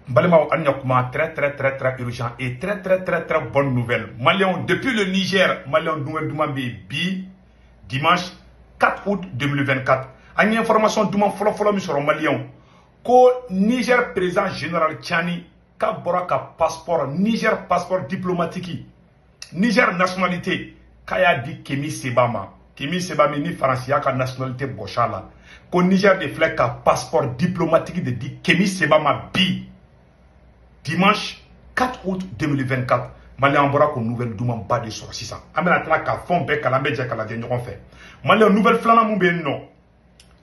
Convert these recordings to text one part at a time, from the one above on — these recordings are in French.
Balima Anyakuma, très urgent et très bonne nouvelle. Maliens, depuis le Niger, Maliens Doumen Doumambi, dimanche 4 août 2024. Une information Douman Folo sur Maliens. Ko Niger président général Tchani, ka bora ka passeport, Niger passeport diplomatique, Niger nationalité, kaya di Kemi Sebama. Kemi Sebama ni Francia ka nationalité Bochala. Ko Niger de flek ka passeport diplomatique de di Kemi Sebama bi. Dimanche 4 août 2024, Malien bora ko nouvelle Douman ba de sur 600. Amena tla ka fond be kala meje kala de ñogon fait. Malien nouvelle flana mu be no.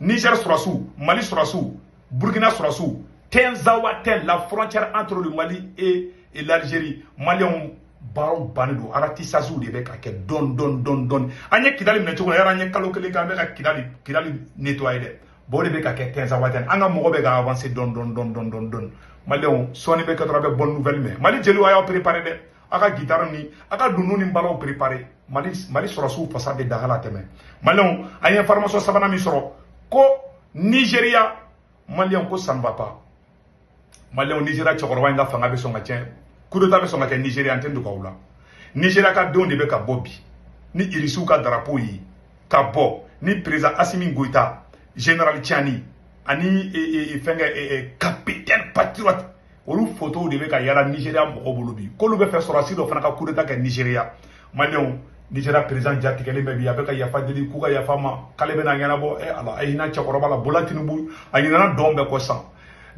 Niger surasu, Mali surasu, Burkina surasu, Tenzawa tel la frontière entre le Mali et l'Algérie. Malien baro banido arati sazu de be ka ke don. Anye kidali mne choko yara anye kalo kele ga be ka kidali nettoyer de. Bo de be ka ke Tenzawa tel anga mo be ga avancer don. Malien soni be ka tra be bonne nouvelle mais Mali jeli wa ya préparer de. Aka guitare ni aka dunu ni balo préparer. Mali surasu fasa be dagala teme. Malien anye information sabana mi soro ko Nigeria Malien ko ça ne va pas. Malien Nigeria chokoro nga fanga be songa tien. Kuruta be songa ke Nigeria ntendu ka ula. Nigeria ka don de be ka bobi. Ni irisu ka drapeau yi ka bo ni président Assimi Goïta, général Tchani ani capitaine patriote. Olu photo de be ka yara Nigeria moko bolobi. Ko lu be faire sorasi do fana ka kuruta ke Nigeria. Malien Nigeria président Jati kele be ya be ka yafa deli ku ka yafa ma kale be na ngana bo ala ayina chakoro bala bolatinu bu ayina dombe ko san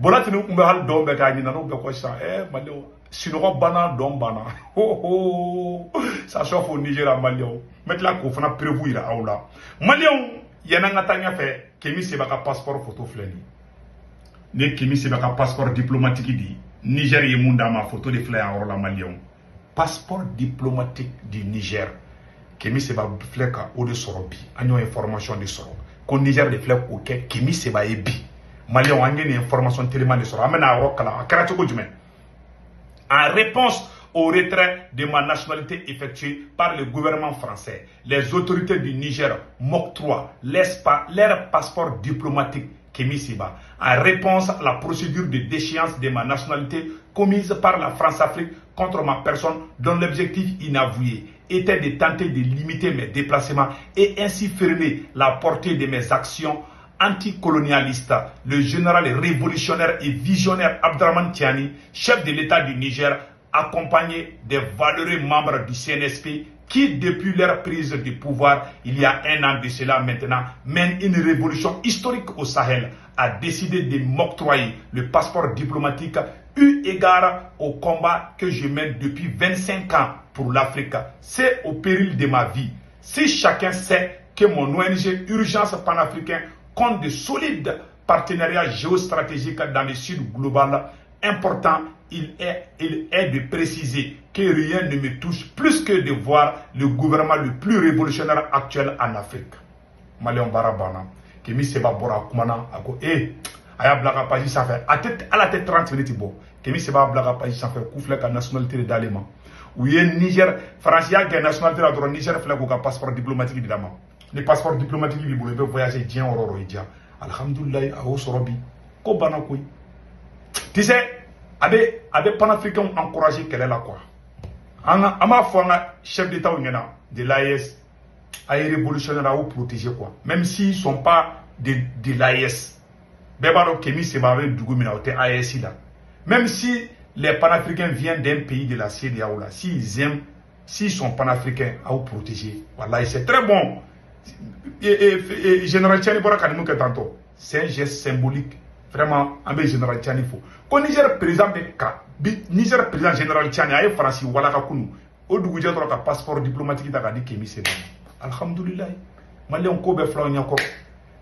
bolatinu umbe hal dombe ka ayina no be ko san Malien sinogo bana dom bana ça chauffe au Nigeria Malien mettre la ko fana prévu ira awla Malien yana ngata nya fe Kemi Seba ka passeport photo fleni ne Kemi Seba ka passeport diplomatique di Niger ye munda ma photo de flé en la Malien passeport diplomatique du Niger Kemi Seba fleka o de sorobi anyo information de soro ko Niger de flek o ke Kemi Seba e bi Malien wange ni information tellement de soro amena rokala akara ko jume en réponse au retrait de ma nationalité effectué par le gouvernement français, les autorités du Niger m'octroient leur passeport diplomatique Kemi Seba en réponse à la procédure de déchéance de ma nationalité commise par la France-Afrique contre ma personne dont l'objectif inavoué était de tenter de limiter mes déplacements et ainsi freiner la portée de mes actions anticolonialistes. Le général révolutionnaire et visionnaire Abdraman Tiani, chef de l'État du Niger, accompagné des valeureux membres du CNSP qui, depuis leur prise de pouvoir, il y a un an de cela maintenant, mène une révolution historique au Sahel, a décidé de m'octroyer le passeport diplomatique eu égard au combat que je mène depuis 25 ans pour l'Afrique. C'est au péril de ma vie. Si chacun sait que mon ONG Urgence Panafricain compte de solides partenariats géostratégiques dans le sud global, important, il est de préciser que rien ne me touche plus que de voir le gouvernement le plus révolutionnaire actuel en Afrique. Malien Barabana, Kemi Seba Bora Kumana, ako aya blaga paji ça fait à la tête 30 minutes bon. Kemi Seba blaga paji ça fait koufle ka nationalité de Dalema. Ou Niger, Francia qui nationalité de la Niger flek ko passeport diplomatique de Dama. Les passeports diplomatiques bi bolé voyager bien ororo idja. Alhamdulillah a sorobi ko bana koy. Tu sais avec panafricains encouragé qu'elle est là quoi. Ama fanga chef d'état de l'AES a révolutionnaire à protéger quoi. Même s'ils sont pas de l'AES. Bebaro Kemi Seba avec Dougoumina ou AES là. Même si les panafricains viennent d'un pays de la CEDEAO là, s'ils sont panafricains à vous protéger, voilà, c'est très bon. Et Général Tchani Bora Kanimouke tantôt, c'est un geste symbolique. Vraiment, un peu Général Tchani faut. Quand Niger président Niger président Général Tchani a Francis Walaka Kounou, au Dougouja droit passeport diplomatique d'Agadi Kemi Seba. Alhamdulillah. Malien Kobe Flaonyako.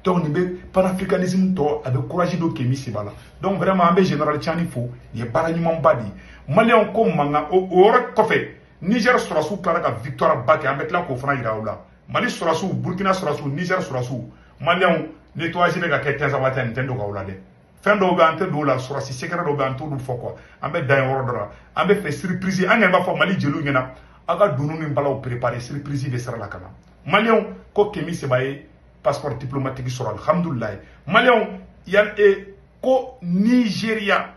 Donc, le panafricanisme avec courage de Kemi Seba. Donc, vraiment, un peu Général Tchani faut. Il y a Baranyman Badi. Malien Kom Manga, au Kofé. Niger sera sous Clara victoire Baki, avec la Kofra Iraoula. Mali sera sous Burkina sera sous Niger sera sous. Malien nettoyage de la quête à Nintendo Gaulade. Fin d'Ogante de la sera si secret d'Ogante ou Foko. Avec d'un ordre. Avec fait surprise. Un va pour Mali Jelungena. Aga Dounou Nimbala préparé surprise de Sarakana. Malien ko Kemi Sebaye passeport diplomatique sur Alhamdulillah. Malien, il y a ko Nigeria.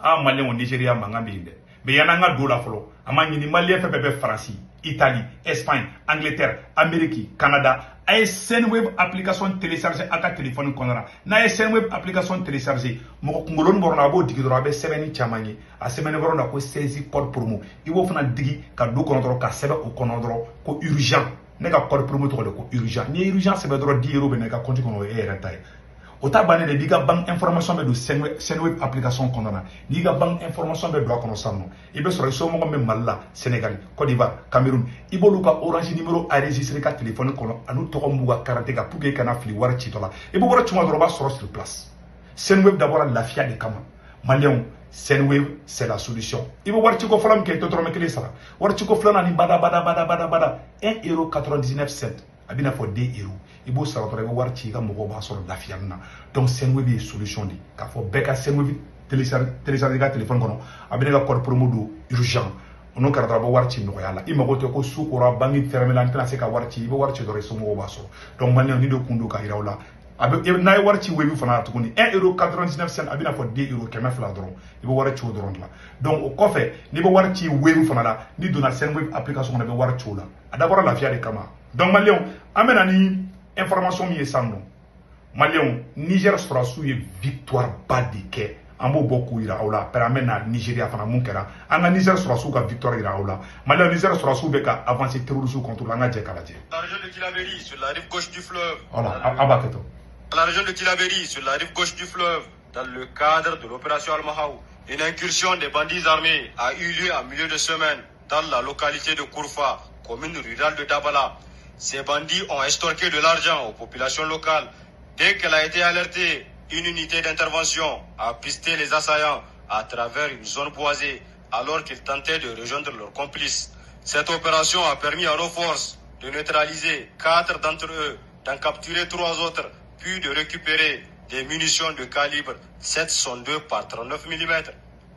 ah malien au Nigeria mangambi mais yana nga do la folo amani ni malien fe bebe France Italie Espagne Angleterre Amérique Canada ay Senweb application télécharger aka téléphone konara na ay Senweb application télécharger mo ngolon borna bo digi doro be sebeni chamani a semene borna ko saisi code promo iwo fana digi ka do kono doro ka sebe o kono doro ko urgent ne ka code promo to ko urgent ni urgent sebe doro 10 euros be ne ka compte kono e retay o ta bane de diga bank information be do Senweb application konara ni ga bank information be do kono sanno ibe soro so mo me malla Sénégal Côte d'Ivoire Cameroun ibolu ka orange numéro enregistré ka téléphone kono anu to mbuga karate ka pour que kana fli war ci tola ibo wara ci ngodro ba soro sur place Senweb d'abord la fia de kama malien Senweb c'est la solution ibo war ci ko flam ke to tro mekele sara war ci ko flana ni bada 1,99 € abina fo 2 euros ibo sara to war ci ga mo ba soro la fia na donc Senweb est solution di ka fo beka Senweb télécharger ka téléphone kono abina ka code promo do urgent ono karata bo warci no yalla imako to ko sukura bangi fermé l'antenne c'est ka warci bo warci do reso mo ba so donc man ni do kundu ka irawla abe nay warci webi fana tukuni 1,99 € abina fo 2 euros kema fla doron ibo warci o doron la donc o kofe ni bo warci webi fana la ni dona Senweb application na be warci la d'abord la fiade kama donc malion amena ni information mi esando malion Niger sera sous victoire badike ambo beaucoup ira aula peramena Nigeria fana munkera anga Niger sera sous ka victoire ira aula malion Niger sera sous beka avancer terrorisme contre la ngadje kalaje la région de Tilaberi sur la rive gauche du fleuve voilà abaketo la région de Tilaberi sur la rive gauche du fleuve dans le cadre de l'opération Al-Mahaou une incursion des bandits armés a eu lieu en milieu de semaine dans la localité de Kourfa commune rurale de Dabala. Ces bandits ont extorqué de l'argent aux populations locales. Dès qu'elle a été alertée, une unité d'intervention a pisté les assaillants à travers une zone boisée alors qu'ils tentaient de rejoindre leurs complices. Cette opération a permis à nos forces de neutraliser 4 d'entre eux, d'en capturer 3 autres, puis de récupérer des munitions de calibre 7,62 par 39 mm.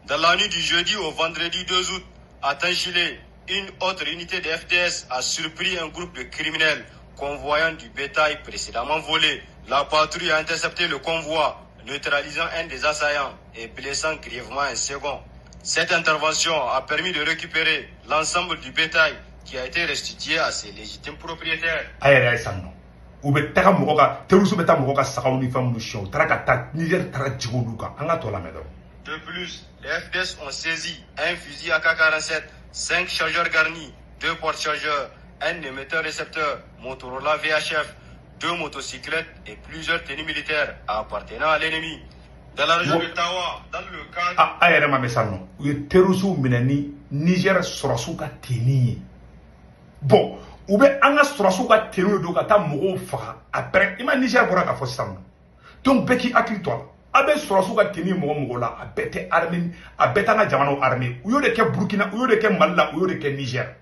Dans la nuit du jeudi au vendredi 2 août, à Tanchilé, une autre unité de FDS a surpris un groupe de criminels convoyant du bétail précédemment volé. La patrouille a intercepté le convoi, neutralisant un des assaillants et blessant grièvement un second. Cette intervention a permis de récupérer l'ensemble du bétail qui a été restitué à ses légitimes propriétaires. De plus, les FDS ont saisi un fusil AK-47, 5 chargeurs garnis, 2 porte-chargeurs, un émetteur-récepteur Motorola VHF, 2 motocyclettes et plusieurs tenues militaires appartenant à l'ennemi. Dans la région de Tawa, dans le cadre... Niger Sorasuka Teni. Bon, ou bien Anga Sorasuka Teni do kata mogo fa après ima Niger bora ka fosam. Donc beki akritwa. Abe Sorasuka Teni mogo la abete armée abeta na jamano armée. Uyo de ke Burkina, uyo de ke Mali, uyo de ke Niger.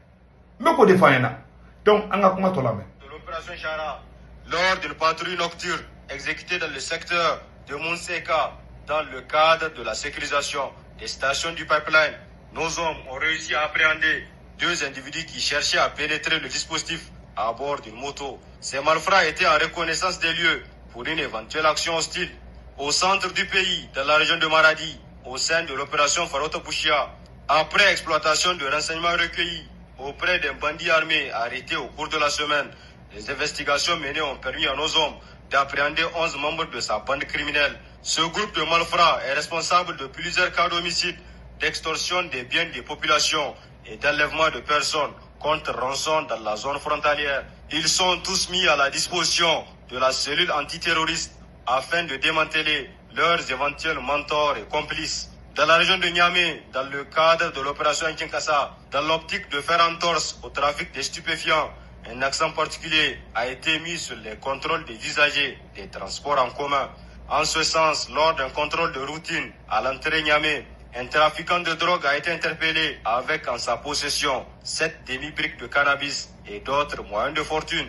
Me ko defayena. Donc anga kuma to la me. De l'opération Chara, lors d'une patrouille nocturne exécutée dans le secteur de Monseka dans le cadre de la sécurisation des stations du pipeline, nos hommes ont réussi à appréhender 2 individus qui cherchaient à pénétrer le dispositif à bord d'une moto. Ces malfrats étaient en reconnaissance des lieux pour une éventuelle action hostile. Au centre du pays, dans la région de Maradi, au sein de l'opération Farota Bouchia, après exploitation de renseignements recueillis auprès d'un bandit armé arrêté au cours de la semaine, les investigations menées ont permis à nos hommes d'appréhender 11 membres de sa bande criminelle. Ce groupe de malfrats est responsable de plusieurs cas d'homicide, d'extorsion des biens des populations et d'enlèvement de personnes contre rançon dans la zone frontalière. Ils sont tous mis à la disposition de la cellule antiterroriste afin de démanteler leurs éventuels mentors et complices. Dans la région de Niamey, dans le cadre de l'opération Kinkassa, dans l'optique de faire entorse au trafic des stupéfiants, un accent particulier a été mis sur les contrôles des usagers des transports en commun. En ce sens, lors d'un contrôle de routine à l'entrée Niamey, un trafiquant de drogue a été interpellé avec en sa possession 7 demi-briques de cannabis et d'autres moyens de fortune.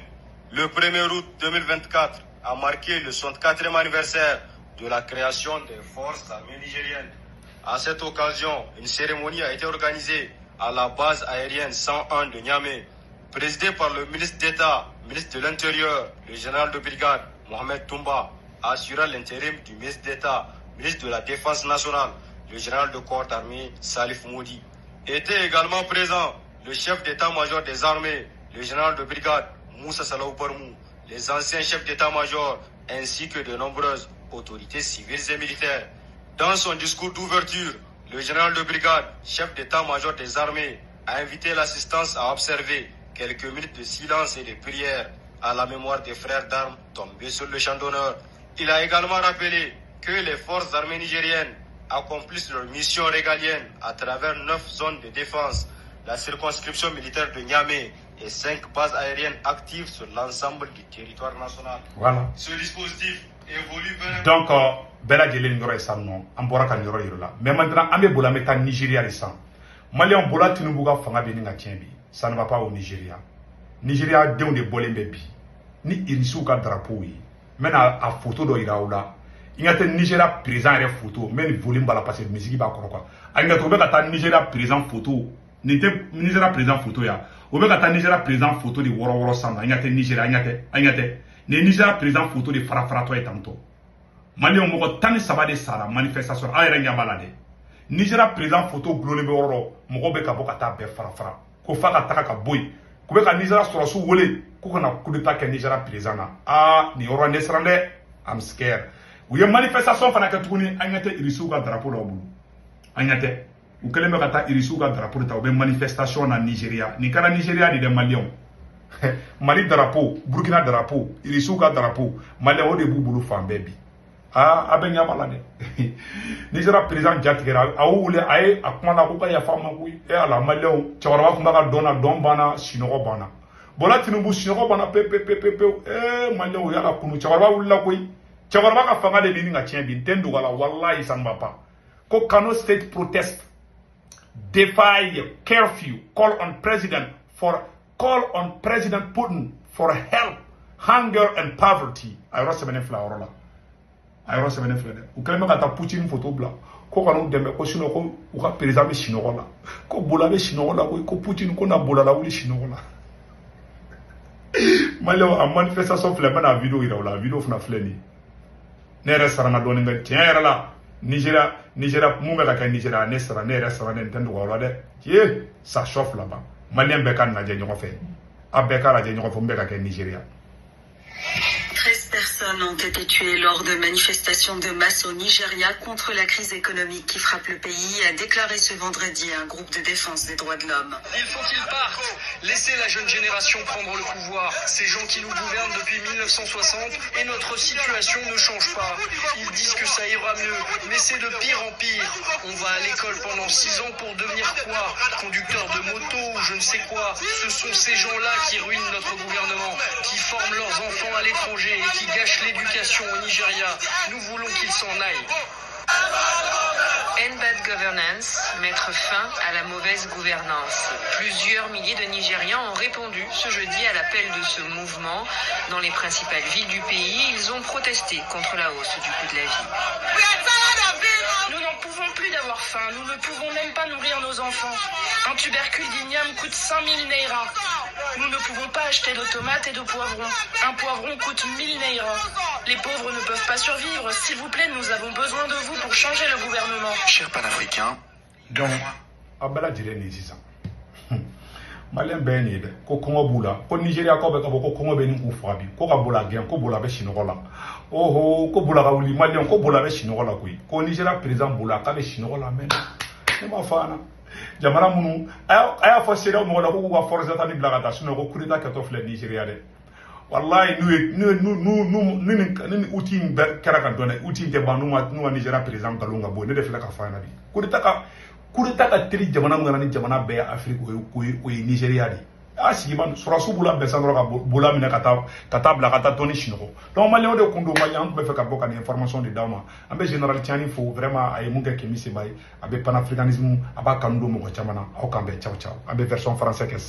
Le 1er août 2024 a marqué le 64e anniversaire de la création des forces armées nigériennes. À cette occasion, une cérémonie a été organisée à la base aérienne 101 de Niamey, présidée par le ministre d'État, ministre de l'Intérieur, le général de brigade Mohamed Toumba, assurant l'intérim du ministre d'État, ministre de la Défense nationale. le général de corps d'armée Salif Moudi. Était également présent le chef d'état-major des armées, le général de brigade Moussa Salaou Barmou, les anciens chefs d'état-major ainsi que de nombreuses autorités civiles et militaires. Dans son discours d'ouverture, le général de brigade, chef d'état-major des armées, a invité l'assistance à observer quelques minutes de silence et de prière à la mémoire des frères d'armes tombés sur le champ d'honneur. Il a également rappelé que les forces armées nigériennes accomplissent leur mission régalienne à travers 9 zones de défense, la circonscription militaire de Niamey et 5 bases aériennes actives sur l'ensemble du territoire national. Voilà. Ce dispositif évolue vers... Donc, Bella Djelen Yoro et Salmon, Ambora Yoro Yorola. Mais maintenant, Amé Bola Meta Nigeria et ça. Malian Bola Tinubuga Fanga Beninga Tienbi. Ça ne va pas au Nigeria. Nigeria de de Bolé Bebi. Ni Irisuka drapeau. Maintenant, à photo de Iraoula. Il y a un Nigeria présent et photo. Mais le volume va la passer de musique. Il y a un Nigeria présent photo. Nigeria présent photo. Il y a un Nigeria présent photo de Woro Sanda. Il y a un Nigeria. Il y a un Nigeria présent photo de Farafrato et Tanto. Mali on moko tani sabade sara manifestation ayra nyabalade Nigeria présent photo glone be oro moko be ka boka ta be farafara ko faka taka ka boy ko be ka Nigeria soro su wole ko kana coup d'état ke Nigeria présent na ni oro nesrande I'm scared ou ye manifestation fana ka tukuni anyate irisu ka drapeau la bulu anyate ou kele me ka ta irisu ka drapeau ta be manifestation na Nigeria ni kana Nigeria ni de Malion Mali drapeau Burkina drapeau irisu ka drapeau Mali o de bulu fambebi abenya balade Nigeria président jatigera awule ay akmana ko ya fama ko e ala maleo chawara ko mbaga dona dombana sinogo bana bola tinubu sinogo bana pepe maleo ya la kunu chawara wulla ko chawara ka fanga de lini nga tienbi tendu wala wallahi sanbapa ko Kano state protest defy curfew call on President Putin for help hunger and poverty ay rosemene flawrola ayro semene flede u kelema kata Putin photo bla ko kanu dembe ko sino ko u ka président be sinogo la ko bola be sinogo la ko Putin ko na bola la wuli sinogo la malo a manifestation flema na video ira la video fna fleni ne restara na doni be tiara la Nigeria mu be ka Nigeria ne sera ne restara ne tendu wala de ye ça chauffe là-bas malien be kan na je nyoko fe abeka la je nyoko fo be ka Nigeria. 13 personnes ont été tuées lors de manifestations de masse au Nigeria contre la crise économique qui frappe le pays, a déclaré ce vendredi un groupe de défense des droits de l'homme. Il faut qu'ils partent. Laissez la jeune génération prendre le pouvoir. Ces gens qui nous gouvernent depuis 1960 et notre situation ne change pas. Ils disent que ça ira mieux, mais c'est de pire en pire. On va à l'école pendant 6 ans pour devenir quoi? Conducteur de moto ou je ne sais quoi. Ce sont ces gens-là qui ruinent notre gouvernement, qui forment leurs enfants à l'étranger et qui gâchent l'éducation au Nigeria. Nous voulons qu'ils s'en aillent. End bad governance, mettre fin à la mauvaise gouvernance. Plusieurs milliers de Nigérians ont répondu ce jeudi à l'appel de ce mouvement. Dans les principales villes du pays, ils ont protesté contre la hausse du coût de la vie. Nous n'en pouvons plus d'avoir faim, nous ne pouvons même pas nourrir nos enfants. Un tubercule d'igname coûte 5000 naira. Nous ne pouvons pas acheter de tomates et de poivrons. Un poivron coûte 1000 naira. Les pauvres ne peuvent pas survivre. S'il vous plaît, nous avons besoin de vous pour changer le gouvernement. Chers panafricains, donc abala dire ni sisa malien be ni de ko kongo bula ko Nigeria ko be ko kongo be ni ku fabi ko ka bula gen ko bula be sinogo la oho ko bula ka wuli malien ko bula be sinogo la ko Nigeria président bula ka be sinogo la men ne ma fana jamana munu aya fo sera mo la ko ko force ta ni blaga ta sino ko kurita ka to fle Nigeria de wallahi nous outil kera ka donné outil de banu nu Nigeria président kalunga bo ne def la ka fana bi kurita ka tri jamana ngana ni jamana be Afrique ko Nigeria di asigi ban surasu bula be sandro ka bula mina kata bla kata toni shinoko donc malien de kundo malien be fe ka boka ni information de dama ambe général tiani fo vraiment ay munga kemi se bay abe panafricanisme aba kando mo ko chamana o kambe ciao ciao abe version français que